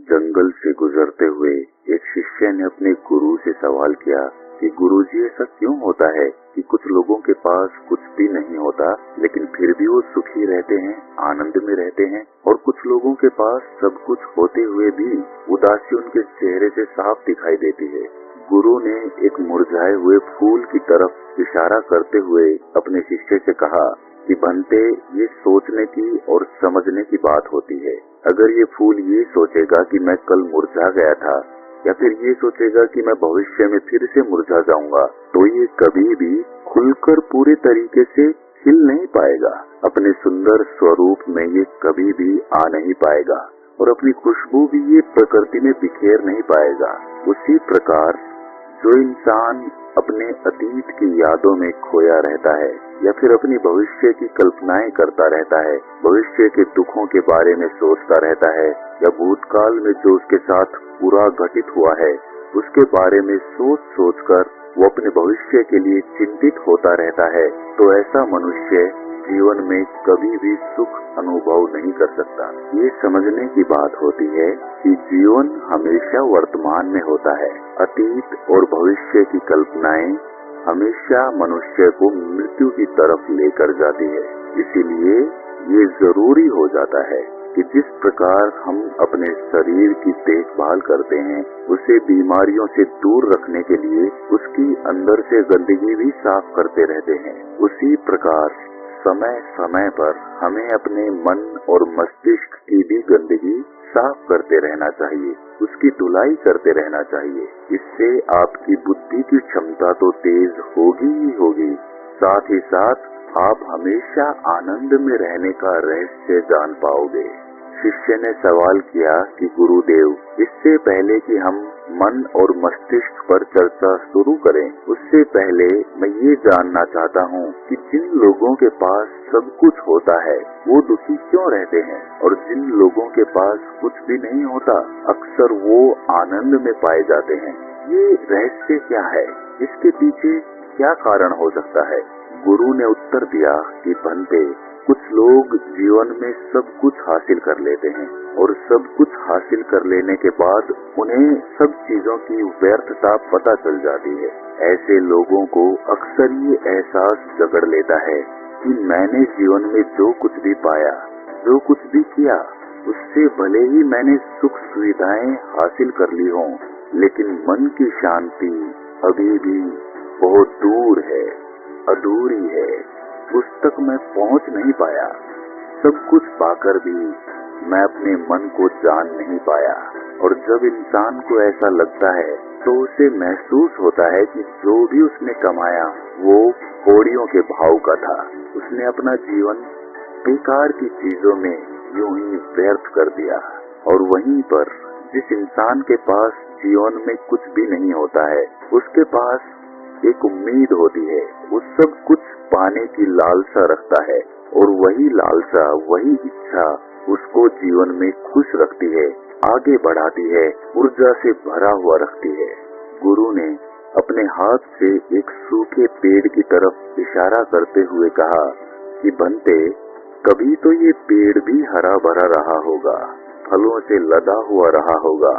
जंगल से गुजरते हुए एक शिष्य ने अपने गुरु से सवाल किया कि गुरुजी, ऐसा क्यों होता है कि कुछ लोगों के पास कुछ भी नहीं होता लेकिन फिर भी वो सुखी रहते हैं, आनंद में रहते हैं, और कुछ लोगों के पास सब कुछ होते हुए भी उदासी उनके चेहरे से साफ दिखाई देती है। गुरु ने एक मुरझाए हुए फूल की तरफ इशारा करते हुए अपने शिष्य से कहा कि बनते, ये सोचने की और समझने की बात होती है। अगर ये फूल ये सोचेगा कि मैं कल मुरझा गया था, या फिर ये सोचेगा कि मैं भविष्य में फिर से मुरझा जाऊंगा, तो ये कभी भी खुलकर पूरे तरीके से खिल नहीं पाएगा। अपने सुंदर स्वरूप में ये कभी भी आ नहीं पाएगा और अपनी खुशबू भी ये प्रकृति में बिखेर नहीं पाएगा। उसी प्रकार जो इंसान अपने अतीत की यादों में खोया रहता है या फिर अपनी भविष्य की कल्पनाएं करता रहता है, भविष्य के दुखों के बारे में सोचता रहता है, या भूतकाल में जो उसके साथ बुरा घटित हुआ है उसके बारे में सोच सोचकर वो अपने भविष्य के लिए चिंतित होता रहता है, तो ऐसा मनुष्य जीवन में कभी भी सुख अनुभव नहीं कर सकता। ये समझने की बात होती है कि जीवन हमेशा वर्तमान में होता है। अतीत और भविष्य की कल्पनाएं हमेशा मनुष्य को मृत्यु की तरफ लेकर जाती है। इसीलिए ये जरूरी हो जाता है कि जिस प्रकार हम अपने शरीर की देखभाल करते हैं, उसे बीमारियों से दूर रखने के लिए उसकी अंदर से गंदगी भी साफ करते रहते हैं, उसी प्रकार समय समय पर हमें अपने मन और मस्तिष्क की भी गंदगी साफ करते रहना चाहिए, उसकी धुलाई करते रहना चाहिए। इससे आपकी बुद्धि की क्षमता तो तेज होगी ही होगी, साथ ही साथ आप हमेशा आनंद में रहने का रहस्य जान पाओगे। शिष्य ने सवाल किया कि गुरुदेव, इससे पहले कि हम मन और मस्तिष्क पर चर्चा शुरू करें, उससे पहले मैं ये जानना चाहता हूँ कि जिन लोगों के पास सब कुछ होता है वो दुखी क्यों रहते हैं, और जिन लोगों के पास कुछ भी नहीं होता अक्सर वो आनंद में पाए जाते हैं। ये रहस्य क्या है? इसके पीछे क्या कारण हो सकता है? गुरु ने उत्तर दिया कि बनते, कुछ लोग जीवन में सब कुछ हासिल कर लेते हैं और सब कुछ हासिल कर लेने के बाद उन्हें सब चीजों की व्यर्थता पता चल जाती है। ऐसे लोगों को अक्सर ये एहसास जकड़ लेता है कि मैंने जीवन में जो कुछ भी पाया, जो कुछ भी किया, उससे भले ही मैंने सुख सुविधाएं हासिल कर ली हों, लेकिन मन की शांति अभी भी बहुत दूर है, अधूरी है, उस तक मैं पहुंच नहीं पाया। सब कुछ पाकर भी मैं अपने मन को जान नहीं पाया। और जब इंसान को ऐसा लगता है तो उसे महसूस होता है कि जो भी उसने कमाया वो कौड़ियों के भाव का था। उसने अपना जीवन बेकार की चीजों में यूं ही व्यर्थ कर दिया। और वहीं पर जिस इंसान के पास जीवन में कुछ भी नहीं होता है, उसके पास एक उम्मीद होती है, वो सब कुछ पाने की लालसा रखता है, और वही लालसा, वही इच्छा उसको जीवन में खुश रखती है, आगे बढ़ाती है, ऊर्जा से भरा हुआ रखती है। गुरु ने अपने हाथ से एक सूखे पेड़ की तरफ इशारा करते हुए कहा कि बनते, कभी तो ये पेड़ भी हरा भरा रहा होगा, फलों से लदा हुआ रहा होगा,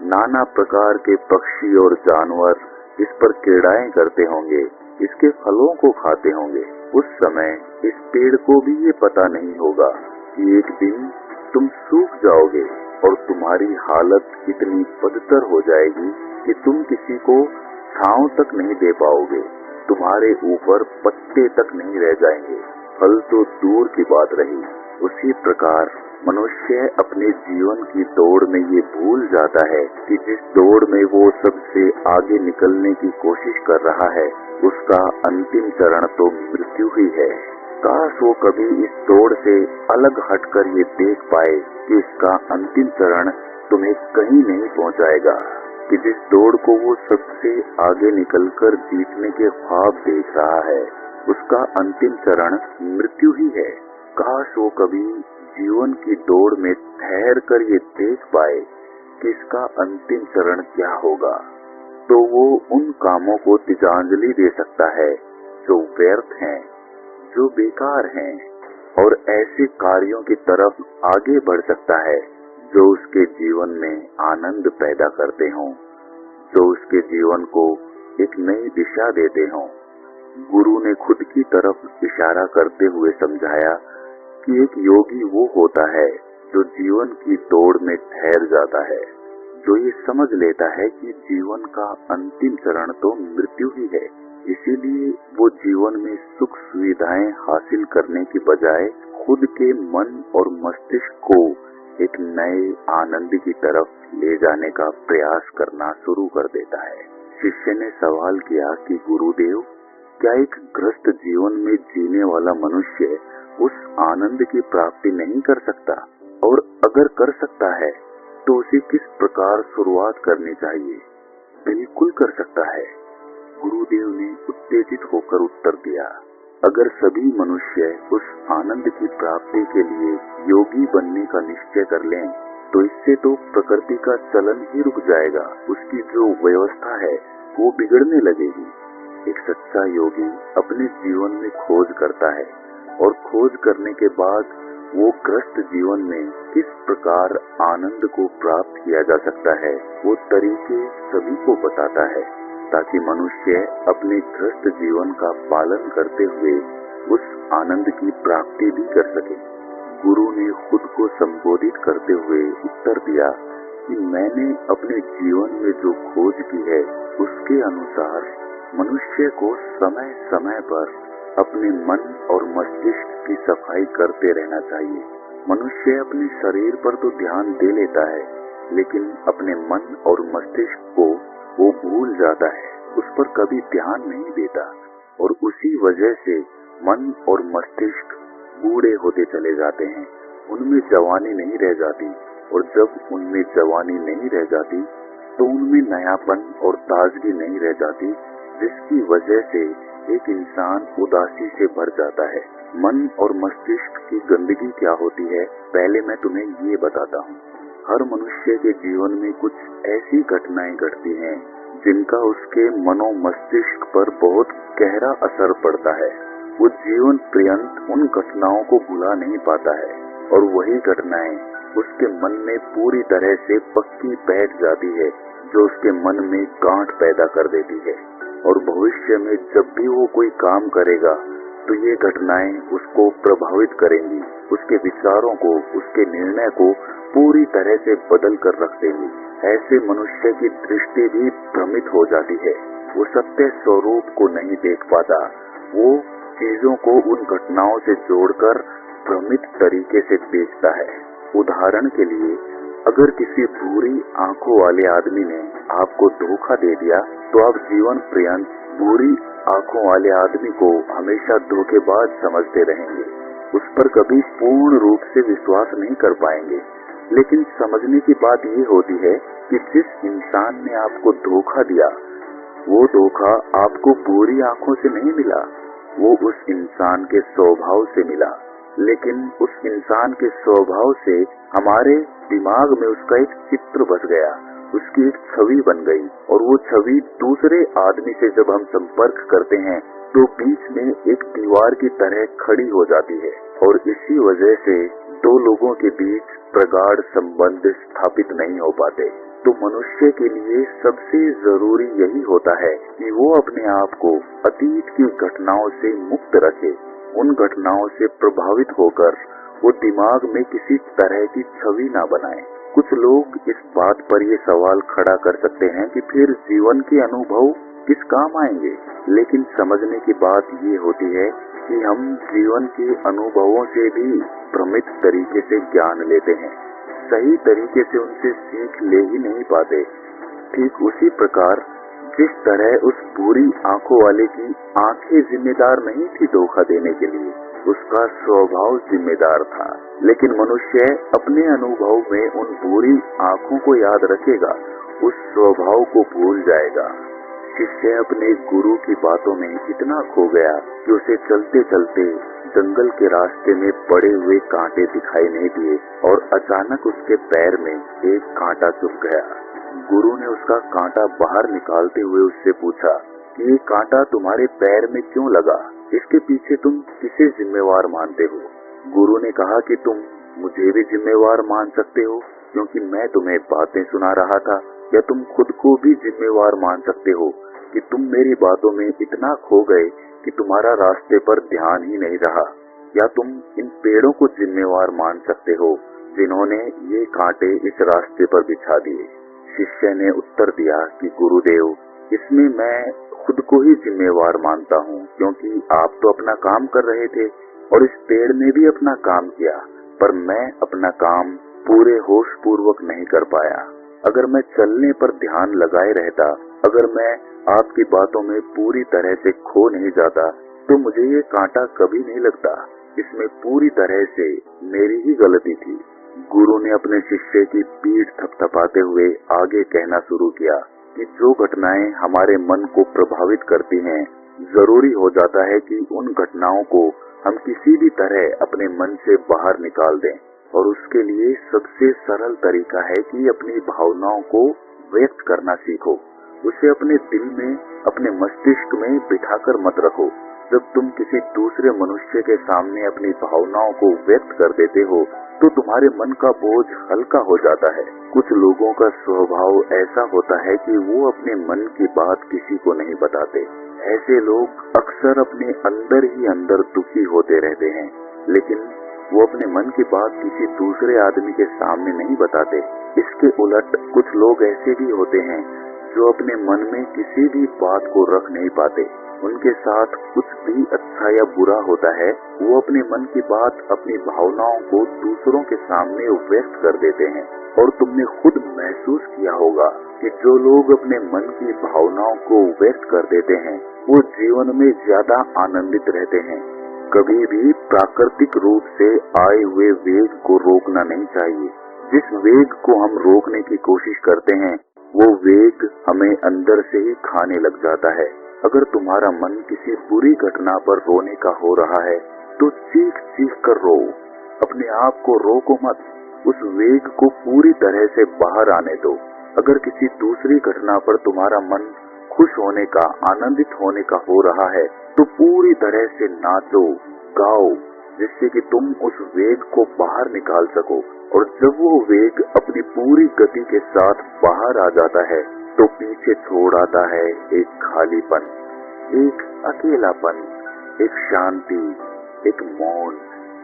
नाना प्रकार के पक्षी और जानवर इस पर क्रीड़ाएं करते होंगे, इसके फलों को खाते होंगे। उस समय इस पेड़ को भी ये पता नहीं होगा कि एक दिन तुम सूख जाओगे और तुम्हारी हालत इतनी बदतर हो जाएगी कि तुम किसी को छांव तक नहीं दे पाओगे, तुम्हारे ऊपर पत्ते तक नहीं रह जाएंगे, फल तो दूर की बात रही। उसी प्रकार मनुष्य अपने जीवन की दौड़ में ये भूल जाता है कि जिस दौड़ में वो सबसे आगे निकलने की कोशिश कर रहा है, उसका अंतिम चरण तो मृत्यु ही है। काश वो कभी इस दौड़ से अलग हटकर ये देख पाए कि इसका अंतिम चरण तुम्हें कहीं नहीं पहुंचाएगा, कि जिस दौड़ को वो सबसे आगे निकलकर जीतने के ख्वाब देख रहा है, उसका अंतिम चरण मृत्यु ही है। काश वो कभी जीवन की दौड़ में ठहर कर ये देख पाए कि इसका अंतिम चरण क्या होगा, तो वो उन कामों को तिलांजलि दे सकता है जो व्यर्थ हैं, जो बेकार हैं, और ऐसे कार्यों की तरफ आगे बढ़ सकता है जो उसके जीवन में आनंद पैदा करते हों, जो उसके जीवन को एक नई दिशा देते हों। गुरु ने खुद की तरफ इशारा करते हुए समझाया कि एक योगी वो होता है जो जीवन की दौड़ में ठहर जाता है, जो ये समझ लेता है कि जीवन का अंतिम चरण तो मृत्यु ही है। इसीलिए वो जीवन में सुख सुविधाएं हासिल करने की बजाय खुद के मन और मस्तिष्क को एक नए आनंद की तरफ ले जाने का प्रयास करना शुरू कर देता है। शिष्य ने सवाल किया कि गुरुदेव, क्या एक ग्रस्त जीवन में जीने वाला मनुष्य उस आनंद की प्राप्ति नहीं कर सकता? और अगर कर सकता है तो उसे किस प्रकार शुरुआत करनी चाहिए? बिल्कुल कर सकता है, गुरुदेव ने उत्तेजित होकर उत्तर दिया। अगर सभी मनुष्य उस आनंद की प्राप्ति के लिए योगी बनने का निश्चय कर लें तो इससे तो प्रकृति का चलन ही रुक जाएगा। उसकी जो व्यवस्था है वो बिगड़ने लगेगी। एक सच्चा योगी अपने जीवन में खोज करता है और खोज करने के बाद वो ग्रस्त जीवन में किस प्रकार आनंद को प्राप्त किया जा सकता है वो तरीके सभी को बताता है, ताकि मनुष्य अपने ग्रस्त जीवन का पालन करते हुए उस आनंद की प्राप्ति भी कर सके। गुरु ने खुद को संबोधित करते हुए उत्तर दिया कि मैंने अपने जीवन में जो खोज की है उसके अनुसार मनुष्य को समय समय पर अपने मन और मस्तिष्क की सफाई करते रहना चाहिए। मनुष्य अपने शरीर पर तो ध्यान दे लेता है, लेकिन अपने मन और मस्तिष्क को वो भूल जाता है, उस पर कभी ध्यान नहीं देता और उसी वजह से मन और मस्तिष्क बूढ़े होते चले जाते हैं। उनमें जवानी नहीं रह जाती और जब उनमें जवानी नहीं रह जाती तो उनमें नयापन और ताजगी नहीं रह जाती, जिसकी वजह से एक इंसान उदासी से भर जाता है। मन और मस्तिष्क की गंदगी क्या होती है, पहले मैं तुम्हें ये बताता हूँ। हर मनुष्य के जीवन में कुछ ऐसी घटनाएं घटती हैं जिनका उसके मनोमस्तिष्क पर बहुत गहरा असर पड़ता है। वो जीवन पर्यंत उन घटनाओं को भुला नहीं पाता है और वही घटनाएं उसके मन में पूरी तरह से पक्की बैठ जाती है, जो उसके मन में गांठ पैदा कर देती है। और भविष्य में जब भी वो कोई काम करेगा तो ये घटनाएं उसको प्रभावित करेंगी, उसके विचारों को, उसके निर्णय को पूरी तरह से बदल कर रख देंगी। ऐसे मनुष्य की दृष्टि भी भ्रमित हो जाती है, वो सत्य स्वरूप को नहीं देख पाता, वो चीजों को उन घटनाओं से जोड़कर भ्रमित तरीके से देखता है। उदाहरण के लिए, अगर किसी बुरी आंखों वाले आदमी ने आपको धोखा दे दिया तो आप जीवन पर्यंत बुरी आंखों वाले आदमी को हमेशा धोखेबाज समझते रहेंगे, उस पर कभी पूर्ण रूप से विश्वास नहीं कर पाएंगे। लेकिन समझने की बात ये होती है कि जिस इंसान ने आपको धोखा दिया, वो धोखा आपको बुरी आंखों से नहीं मिला, वो उस इंसान के स्वभाव से मिला। लेकिन उस इंसान के स्वभाव से हमारे दिमाग में उसका एक चित्र बस गया, उसकी एक छवि बन गई और वो छवि दूसरे आदमी से जब हम संपर्क करते हैं तो बीच में एक दीवार की तरह खड़ी हो जाती है और इसी वजह से दो लोगों के बीच प्रगाढ़ संबंध स्थापित नहीं हो पाते। तो मनुष्य के लिए सबसे जरूरी यही होता है कि वो अपने आप को अतीत की घटनाओं से मुक्त रखे, उन घटनाओं से प्रभावित होकर वो दिमाग में किसी तरह की छवि ना बनाए। कुछ लोग इस बात पर ये सवाल खड़ा कर सकते हैं कि फिर जीवन के अनुभव किस काम आएंगे, लेकिन समझने की बात ये होती है कि हम जीवन के अनुभवों से भी भ्रमित तरीके से ज्ञान लेते हैं, सही तरीके से उनसे सीख ले ही नहीं पाते। ठीक उसी प्रकार जिस तरह उस बुरी आंखों वाले की आंखें जिम्मेदार नहीं थी धोखा देने के लिए, उसका स्वभाव जिम्मेदार था। लेकिन मनुष्य अपने अनुभव में उन बुरी आंखों को याद रखेगा, उस स्वभाव को भूल जाएगा। शिष्य अपने गुरु की बातों में इतना खो गया कि उसे चलते चलते जंगल के रास्ते में पड़े हुए कांटे दिखाई नहीं दिए और अचानक उसके पैर में एक कांटा चुभ गया। गुरु ने उसका कांटा बाहर निकालते हुए उससे पूछा कि ये कांटा तुम्हारे पैर में क्यों लगा, इसके पीछे तुम किसे जिम्मेवार मानते हो? गुरु ने कहा कि तुम मुझे भी जिम्मेवार मान सकते हो, क्योंकि मैं तुम्हें बातें सुना रहा था? या तुम खुद को भी जिम्मेवार मान सकते हो कि तुम मेरी बातों में इतना खो गए कि तुम्हारा रास्ते पर ध्यान ही नहीं रहा? या तुम इन पेड़ों को जिम्मेवार मान सकते हो जिन्होंने ये कांटे इस रास्ते पर बिछा दिए? शिष्य ने उत्तर दिया कि गुरुदेव, इसमें मैं खुद को ही जिम्मेवार मानता हूँ, क्योंकि आप तो अपना काम कर रहे थे और इस पेड़ ने भी अपना काम किया, पर मैं अपना काम पूरे होश पूर्वक नहीं कर पाया। अगर मैं चलने पर ध्यान लगाए रहता, अगर मैं आपकी बातों में पूरी तरह से खो नहीं जाता, तो मुझे ये कांटा कभी नहीं लगता। इसमें पूरी तरह से मेरी ही गलती थी। गुरु ने अपने शिष्य की पीठ थपथपाते हुए आगे कहना शुरू किया कि जो घटनाएं हमारे मन को प्रभावित करती हैं, जरूरी हो जाता है कि उन घटनाओं को हम किसी भी तरह अपने मन से बाहर निकाल दें। और उसके लिए सबसे सरल तरीका है कि अपनी भावनाओं को व्यक्त करना सीखो। उसे अपने दिल में, अपने मस्तिष्क में बिठाकर मत रखो। जब तुम किसी दूसरे मनुष्य के सामने अपनी भावनाओं को व्यक्त कर देते हो, तो तुम्हारे मन का बोझ हल्का हो जाता है। कुछ लोगों का स्वभाव ऐसा होता है कि वो अपने मन की बात किसी को नहीं बताते। ऐसे लोग अक्सर अपने अंदर ही अंदर दुखी होते रहते हैं, लेकिन वो अपने मन की बात किसी दूसरे आदमी के सामने नहीं बताते। इसके उलट कुछ लोग ऐसे भी होते हैं जो अपने मन में किसी भी बात को रख नहीं पाते। उनके साथ कुछ भी अच्छा या बुरा होता है, वो अपने मन की बात, अपनी भावनाओं को दूसरों के सामने व्यक्त कर देते हैं। और तुमने खुद महसूस किया होगा कि जो लोग अपने मन की भावनाओं को व्यक्त कर देते हैं, वो जीवन में ज्यादा आनंदित रहते हैं। कभी भी प्राकृतिक रूप से आए हुए वेग को रोकना नहीं चाहिए। जिस वेग को हम रोकने की कोशिश करते हैं, वो वेग हमें अंदर से ही खाने लग जाता है। अगर तुम्हारा मन किसी बुरी घटना पर रोने का हो रहा है, तो चीख चीख कर रो, अपने आप को रोको मत। उस वेग को पूरी तरह से बाहर आने दो। अगर किसी दूसरी घटना पर तुम्हारा मन खुश होने का, आनंदित होने का हो रहा है, तो पूरी तरह से नाचो, गाओ, जिससे कि तुम उस वेग को बाहर निकाल सको। और जब वो वेग अपनी पूरी गति के साथ बाहर आ जाता है, तो पीछे छोड़ आता है एक खालीपन, एक अकेलापन, एक शांति, एक मौन,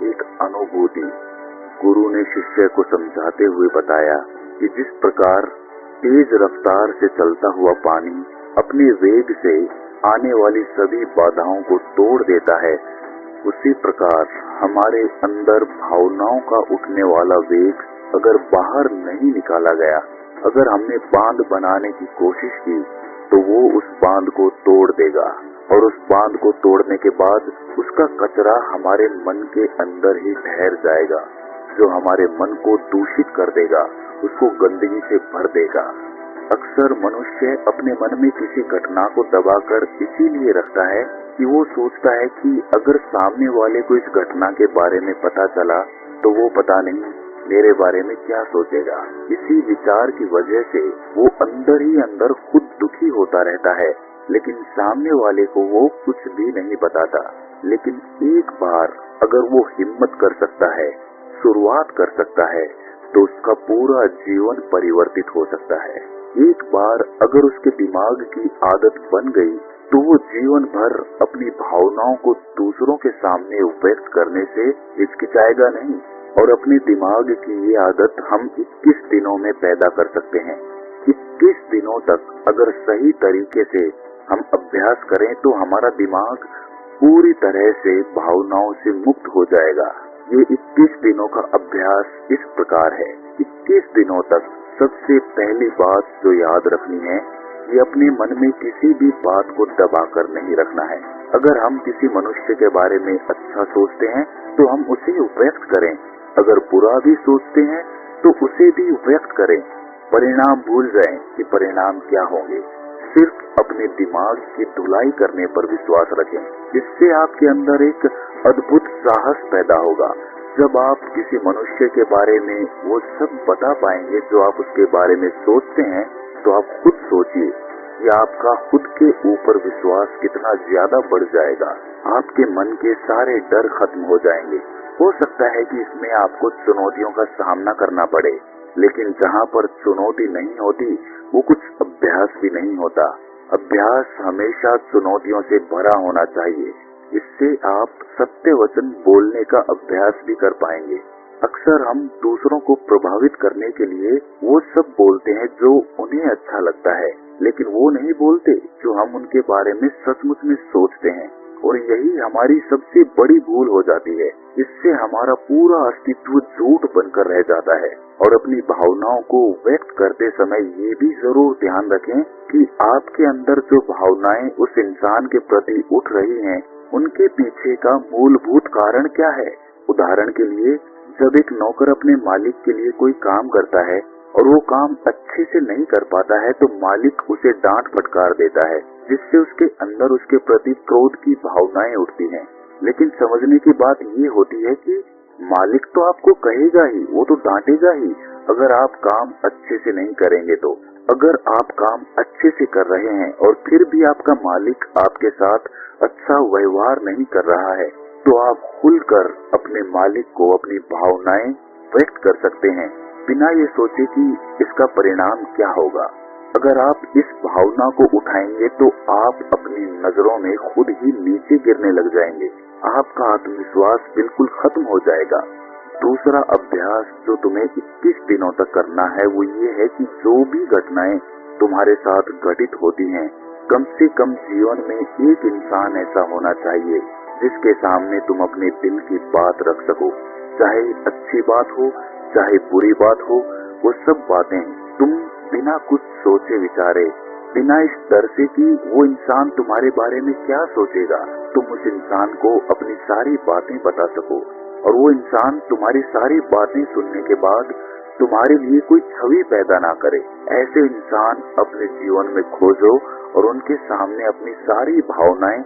एक अनुभूति। गुरु ने शिष्य को समझाते हुए बताया कि जिस प्रकार तेज रफ्तार से चलता हुआ पानी अपने वेग से आने वाली सभी बाधाओं को तोड़ देता है, उसी प्रकार हमारे अंदर भावनाओं का उठने वाला वेग अगर बाहर नहीं निकाला गया, अगर हमने बांध बनाने की कोशिश की, तो वो उस बांध को तोड़ देगा। और उस बांध को तोड़ने के बाद उसका कचरा हमारे मन के अंदर ही ठहर जाएगा, जो हमारे मन को दूषित कर देगा, उसको गंदगी से भर देगा। अक्सर मनुष्य अपने मन में किसी घटना को दबाकर इसीलिए रखता है कि वो सोचता है कि अगर सामने वाले को इस घटना के बारे में पता चला, तो वो पता नहीं मेरे बारे में क्या सोचेगा। इसी विचार की वजह से वो अंदर ही अंदर खुद दुखी होता रहता है, लेकिन सामने वाले को वो कुछ भी नहीं बताता। लेकिन एक बार अगर वो हिम्मत कर सकता है, शुरुआत कर सकता है, तो उसका पूरा जीवन परिवर्तित हो सकता है। एक बार अगर उसके दिमाग की आदत बन गई, तो वो जीवन भर अपनी भावनाओं को दूसरों के सामने व्यक्त करने से हिचकिचाएगा नहीं। और अपने दिमाग की ये आदत हम 21 दिनों में पैदा कर सकते हैं। 21 दिनों तक अगर सही तरीके से हम अभ्यास करें, तो हमारा दिमाग पूरी तरह से भावनाओं से मुक्त हो जाएगा। ये 21 दिनों का अभ्यास इस प्रकार है। 21 दिनों तक सबसे पहली बात जो याद रखनी है, ये अपने मन में किसी भी बात को दबाकर नहीं रखना है। अगर हम किसी मनुष्य के बारे में अच्छा सोचते हैं, तो हम उसे व्यक्त करें। अगर बुरा भी सोचते हैं, तो उसे भी व्यक्त करें। परिणाम भूल जाएं कि परिणाम क्या होंगे। सिर्फ अपने दिमाग की धुलाई करने पर विश्वास रखें। इससे आपके अंदर एक अद्भुत साहस पैदा होगा। जब आप किसी मनुष्य के बारे में वो सब बता पाएंगे जो आप उसके बारे में सोचते हैं, तो आप खुद सोचिए कि आपका खुद के ऊपर विश्वास कितना ज्यादा बढ़ जाएगा। आपके मन के सारे डर खत्म हो जाएंगे। हो सकता है कि इसमें आपको चुनौतियों का सामना करना पड़े, लेकिन जहाँ पर चुनौती नहीं होती वो कुछ अभ्यास भी नहीं होता। अभ्यास हमेशा चुनौतियों से भरा होना चाहिए। इससे आप सत्य वचन बोलने का अभ्यास भी कर पाएंगे। अक्सर हम दूसरों को प्रभावित करने के लिए वो सब बोलते हैं जो उन्हें अच्छा लगता है, लेकिन वो नहीं बोलते जो हम उनके बारे में सचमुच में सोचते हैं। और यही हमारी सबसे बड़ी भूल हो जाती है। इससे हमारा पूरा अस्तित्व झूठ बनकर रह जाता है। और अपनी भावनाओं को व्यक्त करते समय ये भी जरूर ध्यान रखें कि आपके अंदर जो भावनाएं उस इंसान के प्रति उठ रही हैं, उनके पीछे का मूलभूत कारण क्या है। उदाहरण के लिए, जब एक नौकर अपने मालिक के लिए कोई काम करता है और वो काम अच्छे से नहीं कर पाता है, तो मालिक उसे डांट फटकार देता है, जिससे उसके अंदर उसके प्रति क्रोध की भावनाएं उठती हैं। लेकिन समझने की बात ये होती है कि मालिक तो आपको कहेगा ही, वो तो डांटेगा ही अगर आप काम अच्छे से नहीं करेंगे। तो अगर आप काम अच्छे से कर रहे हैं और फिर भी आपका मालिक आपके साथ अच्छा व्यवहार नहीं कर रहा है, तो आप खुलकर अपने मालिक को अपनी भावनाएं व्यक्त कर सकते हैं, बिना ये सोचे कि इसका परिणाम क्या होगा। अगर आप इस भावना को उठाएंगे तो आप अपनी नजरों में खुद ही नीचे गिरने लग जाएंगे। आपका आत्मविश्वास बिल्कुल खत्म हो जाएगा। दूसरा अभ्यास जो तुम्हें 21 दिनों तक करना है वो ये है कि जो भी घटनाएं तुम्हारे साथ घटित होती हैं, कम से कम जीवन में एक इंसान ऐसा होना चाहिए जिसके सामने तुम अपने दिल की बात रख सको। चाहे अच्छी बात हो, चाहे बुरी बात हो, वो सब बातें तुम बिना कुछ सोचे विचारे, बिना इस डर से कि वो इंसान तुम्हारे बारे में क्या सोचेगा, तुम उस इंसान को अपनी सारी बातें बता सको। और वो इंसान तुम्हारी सारी बातें सुनने के बाद तुम्हारे लिए कोई छवि पैदा ना करे। ऐसे इंसान अपने जीवन में खोजो और उनके सामने अपनी सारी भावनाएं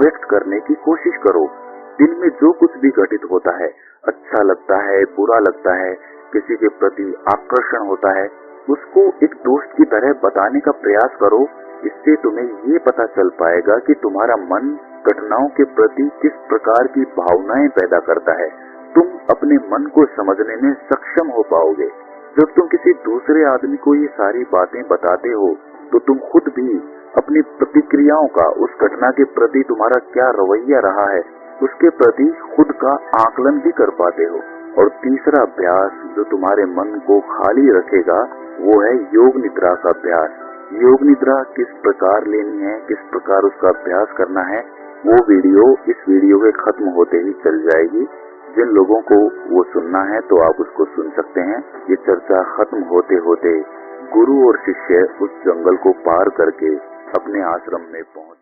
व्यक्त करने की कोशिश करो। दिन में जो कुछ भी घटित होता है, अच्छा लगता है, बुरा लगता है, किसी के प्रति आकर्षण होता है, उसको एक दोस्त की तरह बताने का प्रयास करो। इससे तुम्हें ये पता चल पाएगा कि तुम्हारा मन घटनाओं के प्रति किस प्रकार की भावनाएं पैदा करता है। तुम अपने मन को समझने में सक्षम हो पाओगे। जब तुम किसी दूसरे आदमी को ये सारी बातें बताते हो, तो तुम खुद भी अपनी प्रतिक्रियाओं का, उस घटना के प्रति तुम्हारा क्या रवैया रहा है, उसके प्रति खुद का आकलन भी कर पाते हो। और तीसरा अभ्यास जो तुम्हारे मन को खाली रखेगा वो है योग निद्रा का अभ्यास। योग निद्रा किस प्रकार लेनी है, किस प्रकार उसका अभ्यास करना है, वो वीडियो इस वीडियो के खत्म होते ही चल जाएगी। जिन लोगों को वो सुनना है तो आप उसको सुन सकते हैं। ये चर्चा खत्म होते होते गुरु और शिष्य उस जंगल को पार करके अपने आश्रम में पहुंच